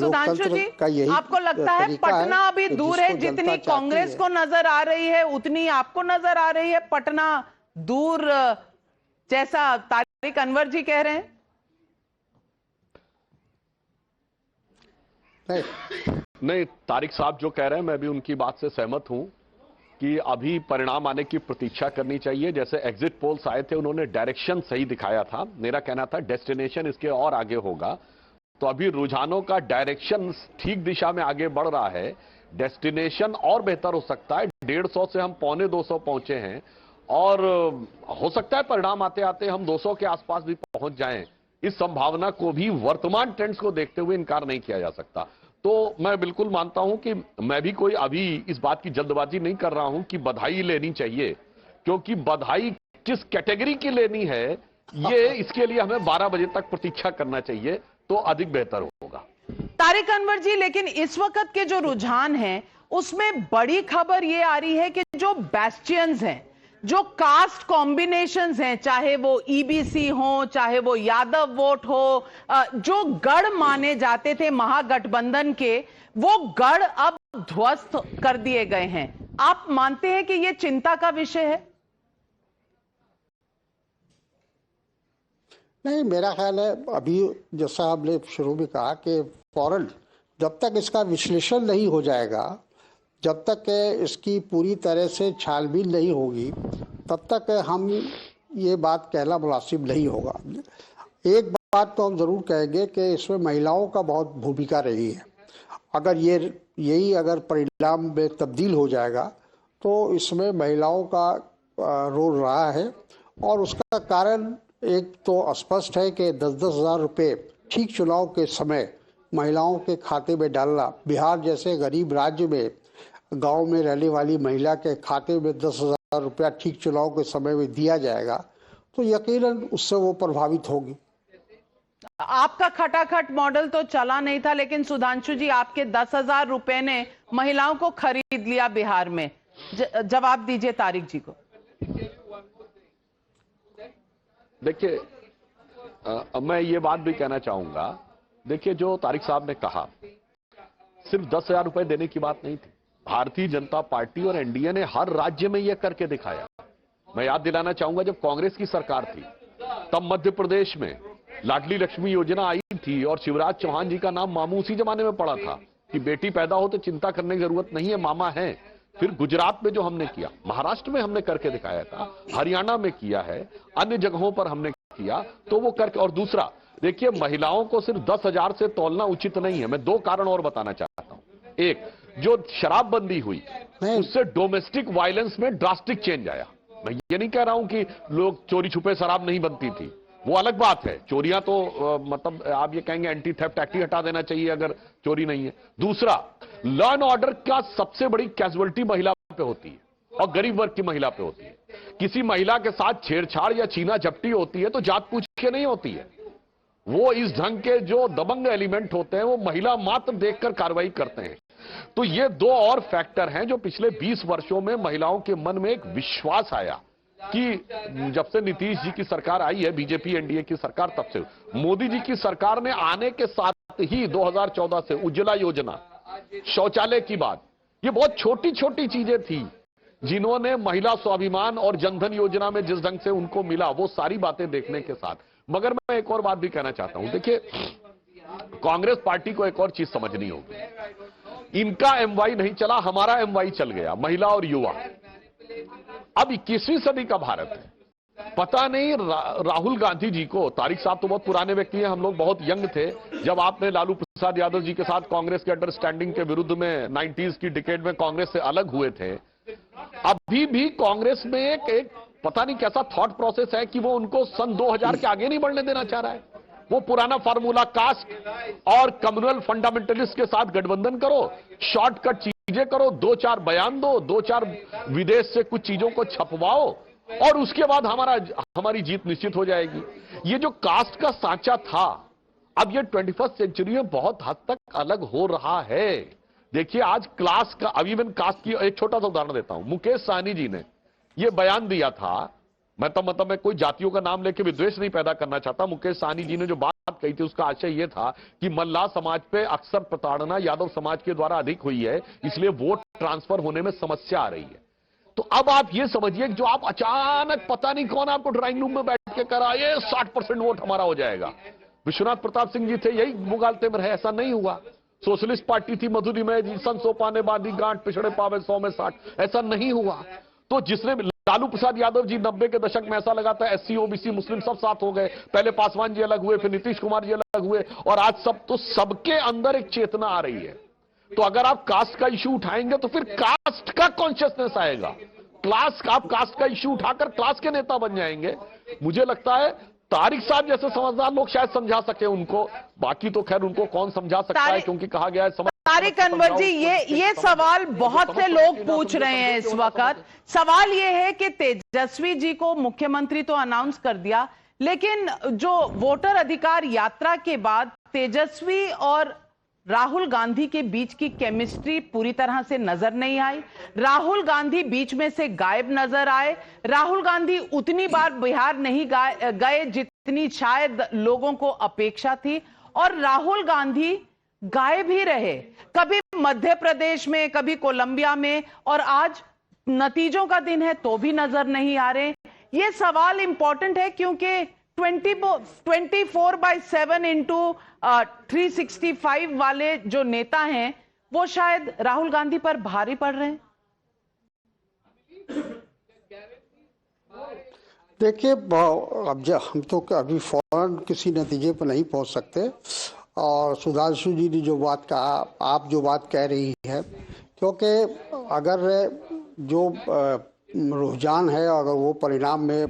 सुधांशु जी, आपको लगता है पटना अभी दूर है? जितनी कांग्रेस को नजर आ रही है उतनी आपको नजर आ रही है पटना दूर, जैसा तारिक अनवर जी कह रहे हैं? नहीं, तारिक साहब जो कह रहे हैं मैं भी उनकी बात से सहमत हूं कि अभी परिणाम आने की प्रतीक्षा करनी चाहिए। जैसे एग्जिट पोल्स आए थे, उन्होंने डायरेक्शन सही दिखाया था। मेरा कहना था डेस्टिनेशन इसके और आगे होगा। तो अभी रुझानों का डायरेक्शन ठीक दिशा में आगे बढ़ रहा है, डेस्टिनेशन और बेहतर हो सकता है। 150 से हम 250 पहुंचे हैं और हो सकता है परिणाम आते आते हम 200 के आसपास भी पहुंच जाएं। इस संभावना को भी वर्तमान ट्रेंड्स को देखते हुए इनकार नहीं किया जा सकता। तो मैं बिल्कुल मानता हूं कि मैं भी कोई अभी इस बात की जल्दबाजी नहीं कर रहा हूं कि बधाई लेनी चाहिए, क्योंकि बधाई किस कैटेगरी की लेनी है ये इसके लिए हमें 12 बजे तक प्रतीक्षा करना चाहिए, तो अधिक बेहतर होगा। तारिक अनवर जी, लेकिन इस वक्त के जो रुझान हैं उसमें बड़ी खबर ये आ रही है कि जो बेस्टियंस हैं, जो कास्ट कॉम्बिनेशंस हैं, चाहे वो ईबीसी हो, चाहे वो यादव वोट हो, जो गढ़ माने जाते थे महागठबंधन के, वो गढ़ अब ध्वस्त कर दिए गए हैं। आप मानते हैं कि यह चिंता का विषय है? नहीं, मेरा ख्याल है अभी जैसा आपने शुरू में कहा कि फौरन जब तक इसका विश्लेषण नहीं हो जाएगा, जब तक इसकी पूरी तरह से छानबीन नहीं होगी, तब तक हम ये बात कहना मुनासिब नहीं होगा। एक बात तो हम ज़रूर कहेंगे कि इसमें महिलाओं का बहुत भूमिका रही है। अगर यही अगर परिणाम में तब्दील हो जाएगा तो इसमें महिलाओं का रोल रहा है, और उसका कारण एक तो स्पष्ट है कि 10-10 हज़ार रुपये ठीक चुनाव के समय महिलाओं के खाते में डालना। बिहार जैसे गरीब राज्य में गांव में रहने वाली महिला के खाते में 10,000 रुपया ठीक चुनाव के समय में दिया जाएगा तो यकीनन उससे वो प्रभावित होगी। आपका खटाखट मॉडल तो चला नहीं था, लेकिन सुधांशु जी, आपके 10,000 रुपए ने महिलाओं को खरीद लिया बिहार में। जवाब दीजिए तारिक जी को। देखिए, मैं ये बात भी कहना चाहूंगा, देखिए जो तारिक साहब ने कहा सिर्फ 10,000 रुपए देने की बात नहीं थी। भारतीय जनता पार्टी और एनडीए ने हर राज्य में यह करके दिखाया। मैं याद दिलाना चाहूंगा, जब कांग्रेस की सरकार थी तब मध्य प्रदेश में लाडली लक्ष्मी योजना आई थी और शिवराज चौहान जी का नाम मामू उसी जमाने में पड़ा था कि बेटी पैदा हो तो चिंता करने की जरूरत नहीं है, मामा है। फिर गुजरात में जो हमने किया, महाराष्ट्र में हमने करके दिखाया था, हरियाणा में किया है, अन्य जगहों पर हमने किया, तो वो करके। और दूसरा, देखिए महिलाओं को सिर्फ 10,000 से तौलना उचित नहीं है। मैं 2 कारण और बताना चाहता हूं। एक, जो शराबबंदी हुई उससे डोमेस्टिक वायलेंस में ड्रास्टिक चेंज आया। मैं ये नहीं कह रहा हूं कि लोग चोरी छुपे शराब नहीं बनती थी, वो अलग बात है। चोरियां तो मतलब आप ये कहेंगे एंटी थेफ्ट एक्ट ही हटा देना चाहिए अगर चोरी नहीं है। दूसरा, लॉ एंड ऑर्डर का सबसे बड़ी कैजुअलिटी महिला पे होती है और गरीब वर्ग की महिला पे होती है। किसी महिला के साथ छेड़छाड़ या छीना झपटी होती है तो जात पूछ के नहीं होती है। वो इस ढंग के जो दबंग एलिमेंट होते हैं वो महिला मात्र देखकर कार्रवाई करते हैं। तो ये 2 और फैक्टर हैं जो पिछले 20 वर्षों में महिलाओं के मन में एक विश्वास आया कि जब से नीतीश जी की सरकार आई है, बीजेपी एनडीए की सरकार, तब से मोदी जी की सरकार ने आने के साथ ही 2014 से उज्ज्वला योजना, शौचालय की बात, ये बहुत छोटी छोटी चीजें थी जिन्होंने महिला स्वाभिमान और जनधन योजना में जिस ढंग से उनको मिला, वो सारी बातें देखने के साथ। मगर मैं एक और बात भी कहना चाहता हूं। देखिए, कांग्रेस पार्टी को एक और चीज समझनी होगी। इनका एमवाई नहीं चला, हमारा एमवाई चल गया, महिला और युवा। अब 21वीं सदी का भारत है। पता नहीं राहुल गांधी जी को, तारिक साहब तो बहुत पुराने व्यक्ति हैं, हम लोग बहुत यंग थे जब आपने लालू प्रसाद यादव जी के साथ कांग्रेस के अंडरस्टैंडिंग के विरुद्ध में 90s की डिकेड में कांग्रेस से अलग हुए थे। अभी भी कांग्रेस में एक पता नहीं कैसा थॉट प्रोसेस है कि वो उनको सन 2000 के आगे नहीं बढ़ने देना चाह रहा है। वो पुराना फार्मूला कास्ट और कम्युनल फंडामेंटलिस्ट के साथ गठबंधन करो, शॉर्टकट चीजें करो, 2-4 बयान दो, 2-4 विदेश से कुछ चीजों को छपवाओ और उसके बाद हमारी जीत निश्चित हो जाएगी। ये जो कास्ट का सांचा था, अब ये 21st सेंचुरी में बहुत हद तक अलग हो रहा है। देखिए, आज क्लास का, अब इवन कास्ट की एक छोटा सा उदाहरण देता हूं। मुकेश सहनी जी ने ये बयान दिया था, मैं कोई जातियों का नाम लेके विद्वेष नहीं पैदा करना चाहता। मुकेश सहनी जी ने जो बात बात कही थी उसका आशय यह था कि मल्लाह समाज पे अक्सर प्रताड़ना यादव समाज के द्वारा अधिक हुई है, इसलिए वोट ट्रांसफर होने में समस्या आ रही है। तो अब आप ये समझिए कि जो आप अचानक पता नहीं कौन आपको ड्राइंग रूम में बैठ के कराए 60% वोट हमारा हो जाएगा। विश्वनाथ प्रताप सिंह जी थे, यही मुगालते में रहे, ऐसा नहीं हुआ। सोशलिस्ट पार्टी थी, मधुरिमय जी, सन सोपा ने बांधी गांठ, पिछड़े पावे 100 में 60, ऐसा नहीं हुआ। तो जिसने लालू प्रसाद यादव जी 90 के दशक में ऐसा लगा था एससी ओबीसी मुस्लिम सब साथ हो गए, पहले पासवान जी अलग हुए, फिर नीतीश कुमार जी अलग हुए, और आज सब, तो सबके अंदर एक चेतना आ रही है। तो अगर आप कास्ट का इश्यू उठाएंगे तो फिर कास्ट का कॉन्शियसनेस आएगा, क्लास का, आप कास्ट का इश्यू उठाकर क्लास के नेता बन जाएंगे। मुझे लगता है तारिक साहब जैसे समझदार लोग शायद समझा सके उनको, बाकी तो खैर उनको कौन समझा सकता है, क्योंकि कहा गया है तारिक अनवर जी, ये सवाल बहुत से लोग पूछ रहे हैं इस वक्त। सवाल ये है कि तेजस्वी जी को मुख्यमंत्री तो अनाउंस कर दिया, लेकिन जो वोटर अधिकार यात्रा के बाद तेजस्वी और राहुल गांधी के बीच की केमिस्ट्री पूरी तरह से नजर नहीं आई। राहुल गांधी बीच में से गायब नजर आए। राहुल गांधी उतनी बार बिहार नहीं गए जितनी शायद लोगों को अपेक्षा थी, और राहुल गांधी गायब ही रहे, कभी मध्य प्रदेश में, कभी कोलंबिया में, और आज नतीजों का दिन है तो भी नजर नहीं आ रहे। ये सवाल इंपॉर्टेंट है क्योंकि 24/7 इंटू 365 वाले जो नेता हैं वो शायद राहुल गांधी पर भारी पड़ रहे हैं। देखिए, अब जब हम तो अभी फौरन किसी नतीजे पर नहीं पहुंच सकते, और सुधांशु जी ने जो बात कहा, आप जो बात कह रही है, क्योंकि अगर जो रुझान है अगर वो परिणाम में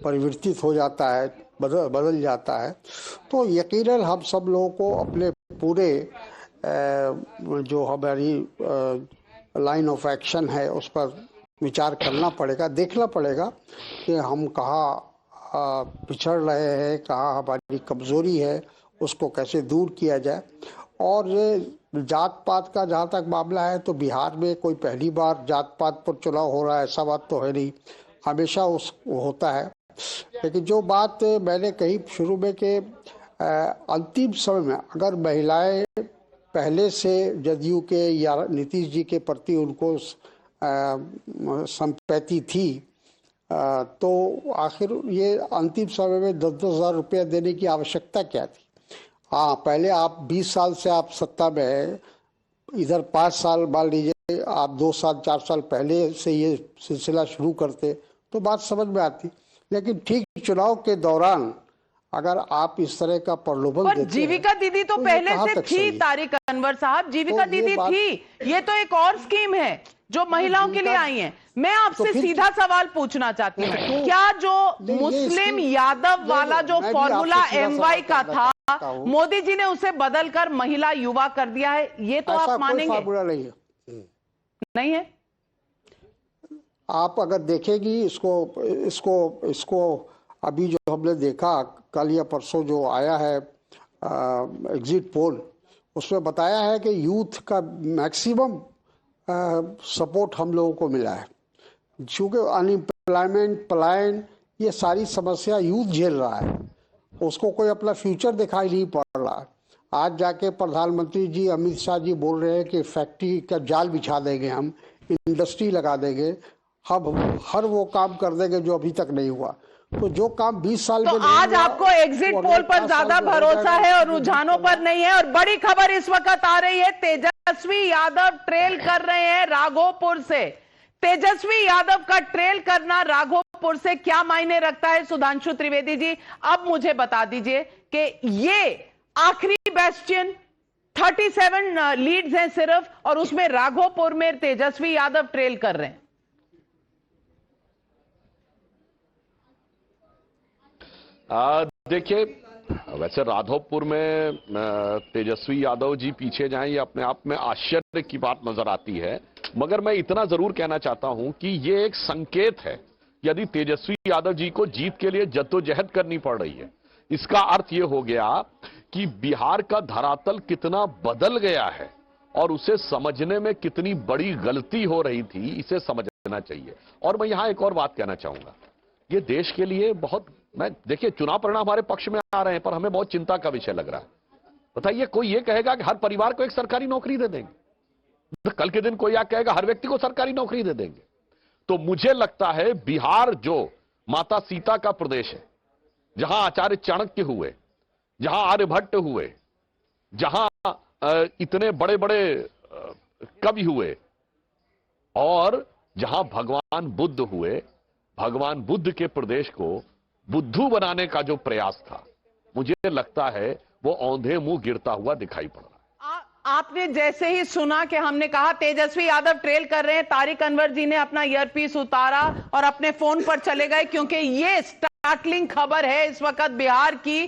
परिवर्तित हो जाता है, बदल जाता है, तो यकीनन हम सब लोगों को अपने पूरे जो हमारी लाइन ऑफ एक्शन है उस पर विचार करना पड़ेगा, देखना पड़ेगा कि हम कहाँ पिछड़ रहे हैं, कहाँ हमारी कमजोरी है, उसको कैसे दूर किया जाए। और ये जात पात का जहाँ तक मामला है, तो बिहार में कोई पहली बार जात पात पर चुनाव हो रहा है ऐसा बात तो है नहीं, हमेशा होता है। लेकिन जो बात मैंने कही शुरू में कि अंतिम समय में अगर महिलाएं पहले से जदयू के या नीतीश जी के प्रति उनको संपैती थी, तो आखिर ये अंतिम समय में 10-10 हज़ार रुपया देने की आवश्यकता क्या थी। हाँ, पहले आप 20 साल से आप सत्ता में है, इधर 5 साल मान लीजिए, आप 2 साल 4 साल पहले से ये सिलसिला शुरू करते तो बात समझ में आती। लेकिन ठीक चुनाव के दौरान अगर आप इस तरह का प्रलोभन देते हैं, जीविका दीदी तो पहले से थी, तारिक अनवर साहब, जीविका दीदी थी। ये तो एक और स्कीम है जो महिलाओं के लिए आई है। मैं आपसे सीधा सवाल पूछना चाहती हूँ, क्या जो मुस्लिम यादव वाला जो फॉर्मूला MY का था, मोदी जी ने उसे बदलकर महिला युवा कर दिया है, ये तो आप मानेंगे? फॉर्मूला नहीं है, नहीं है। आप अगर देखेगी इसको अभी जो हमने देखा कल या परसों जो आया है एग्जिट पोल, उसमें बताया है कि यूथ का मैक्सिमम सपोर्ट हम लोगों को मिला है, क्योंकि अनएम्प्लॉयमेंट, पलायन, ये सारी समस्या यूथ झेल रहा है, उसको कोई अपना फ्यूचर दिखाई नहीं पड़ रहा। आज जाके प्रधानमंत्री जी अमित शाह जी बोल रहे हैं कि फैक्ट्री का जाल बिछा देंगे, हम इंडस्ट्री लगा देंगे, हम हर वो काम कर देंगे जो अभी तक नहीं हुआ। तो जो काम 20 साल तो में आज आपको एग्जिट पोल पर ज्यादा भरोसा है और रुझानों पर नहीं है। और बड़ी खबर इस वक्त आ रही है, तेजस्वी यादव ट्रेल कर रहे हैं राघोपुर से। तेजस्वी यादव का ट्रेल करना राघोपुर से क्या मायने रखता है, सुधांशु त्रिवेदी जी अब मुझे बता दीजिए कि ये आखिरी बेस्टियन 37 लीड्स हैं सिर्फ, और उसमें राघोपुर में तेजस्वी यादव ट्रेल कर रहे हैं। देखिए, वैसे राघोपुर में तेजस्वी यादव जी पीछे जाएं, ये अपने आप में आश्चर्य की बात नजर आती है। मगर मैं इतना जरूर कहना चाहता हूं कि ये एक संकेत है, यदि तेजस्वी यादव जी को जीत के लिए जद्दोजहद करनी पड़ रही है, इसका अर्थ ये हो गया कि बिहार का धरातल कितना बदल गया है और उसे समझने में कितनी बड़ी गलती हो रही थी, इसे समझना चाहिए। और मैं यहां एक और बात कहना चाहूंगा, ये देश के लिए बहुत मैं देखिए चुनाव परिणाम हमारे पक्ष में आ रहे हैं, पर हमें बहुत चिंता का विषय लग रहा है। बताइए, कोई ये कहेगा कि हर परिवार को एक सरकारी नौकरी दे देंगे, तो कल के दिन कोई यह कहेगा हर व्यक्ति को सरकारी नौकरी दे देंगे। तो मुझे लगता है बिहार जो माता सीता का प्रदेश है, जहां आचार्य चाणक्य हुए, जहां आर्यभट्ट हुए, जहां इतने बड़े बड़े कवि हुए, और जहां भगवान बुद्ध हुए, भगवान बुद्ध के प्रदेश को बुद्धू बनाने का जो प्रयास था, मुझे लगता है वो औंधे मुंह गिरता हुआ दिखाई पड़ रहा है। आपने जैसे ही सुना कि हमने कहा तेजस्वी यादव ट्रेल कर रहे हैं, तारिक अनवर जी ने अपना ईयरपीस उतारा और अपने फोन पर चले गए, क्योंकि ये स्टार्टलिंग खबर है इस वक्त बिहार की